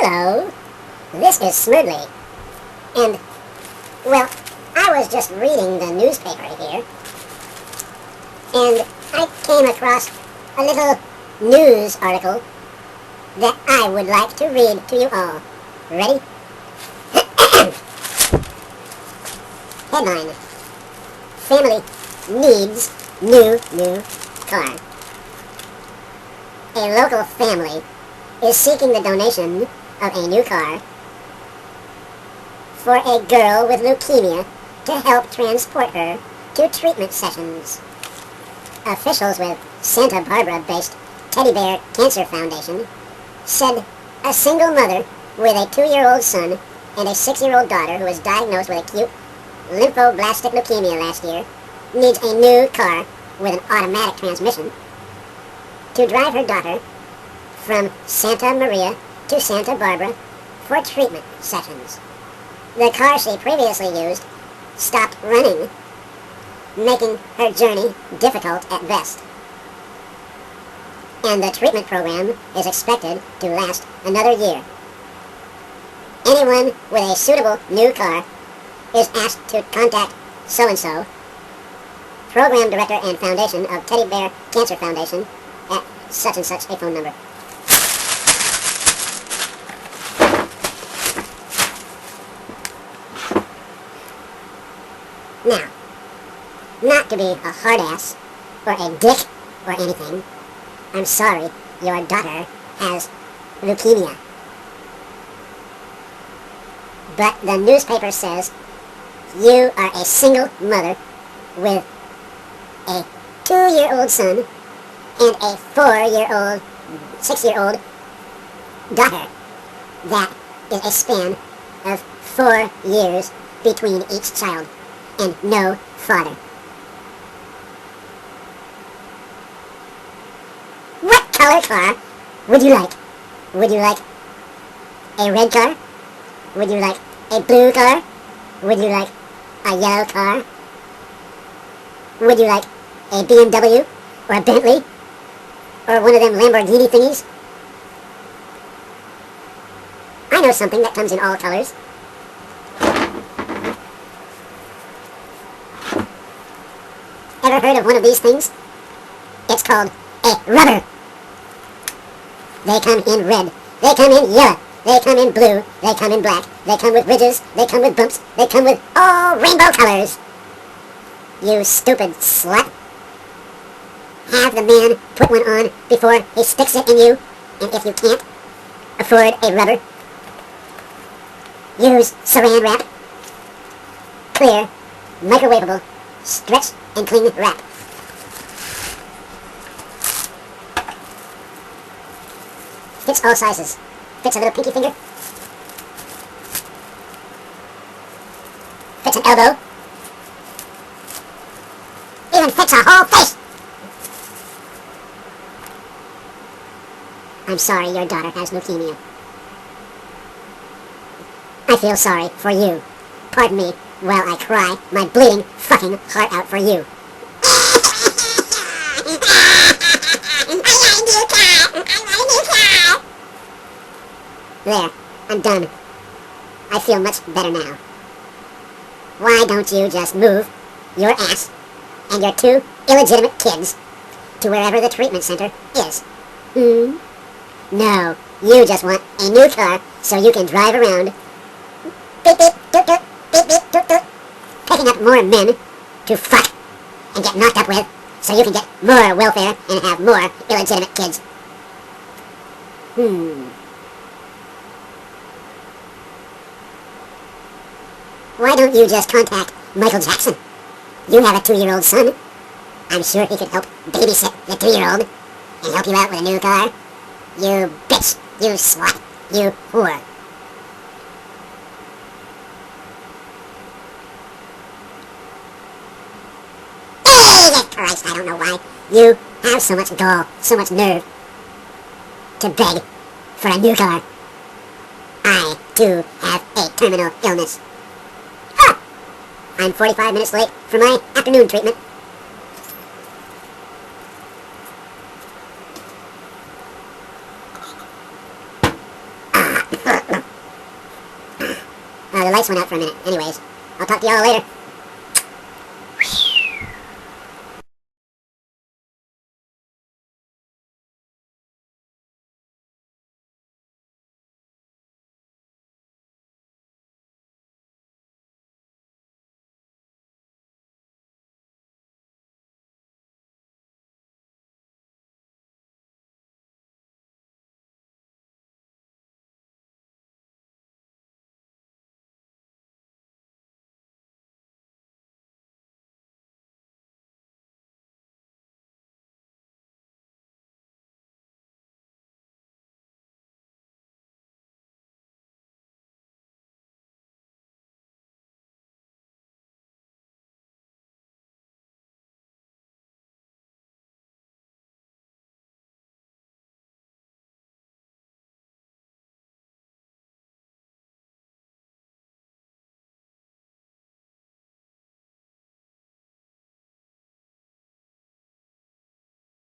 Hello, this is SMERDLEY, and, well, I was just reading the newspaper here, and I came across a little news article that I would like to read to you all. Ready? Headline: Family needs new car. A local family is seeking the donation of a new car for a girl with leukemia to help transport her to treatment sessions. Officials with Santa Barbara-based Teddy Bear Cancer Foundation said a single mother with a 2-year-old son and a 6-year-old daughter who was diagnosed with acute lymphoblastic leukemia last year needs a new car with an automatic transmission to drive her daughter from Santa Maria to Santa Barbara for treatment sessions. The car she previously used stopped running, making her journey difficult at best. And the treatment program is expected to last another year. Anyone with a suitable new car is asked to contact so-and-so, Program Director and Foundation of Teddy Bear Cancer Foundation, at such and such a phone number. Now, not to be a hard ass or a dick or anything, I'm sorry your daughter has leukemia. But the newspaper says you are a single mother with a 2-year-old son and a 6-year-old daughter. That is a span of 4 years between each child, and no father. What color car would you like? Would you like a red car? Would you like a blue car? Would you like a yellow car? Would you like a BMW or a Bentley? Or one of them Lamborghini thingies? I know something that comes in all colors. Ever heard of one of these things? It's called a rubber. They come in red. They come in yellow. They come in blue. They come in black. They come with ridges. They come with bumps. They come with all rainbow colors. You stupid slut. Have the man put one on before he sticks it in you. And if you can't afford a rubber, use saran wrap. Clear, microwavable, stretch and cling wrap. Fits all sizes. Fits a little pinky finger. Fits an elbow. Even fits a whole face. I'm sorry your daughter has leukemia. I feel sorry for you. Pardon me while I cry my bleeding fucking heart out for you. There, I'm done. I feel much better now. Why don't you just move your ass and your 2 illegitimate kids to wherever the treatment center is? No, you just want a new car so you can drive around beep beep doot doot beep beep doot doot, picking up more men to fuck and get knocked up with so you can get more welfare and have more illegitimate kids. Why don't you just contact Michael Jackson? You have a 2-year-old son. I'm sure he could help babysit the 2-year-old and help you out with a new car. You bitch, you slut, you whore. Jesus Christ, I don't know why you have so much gall, so much nerve to beg for a new car. I, too, have a terminal illness. I'm 45 minutes late for my afternoon treatment. The lights went out for a minute. Anyways, I'll talk to y'all later.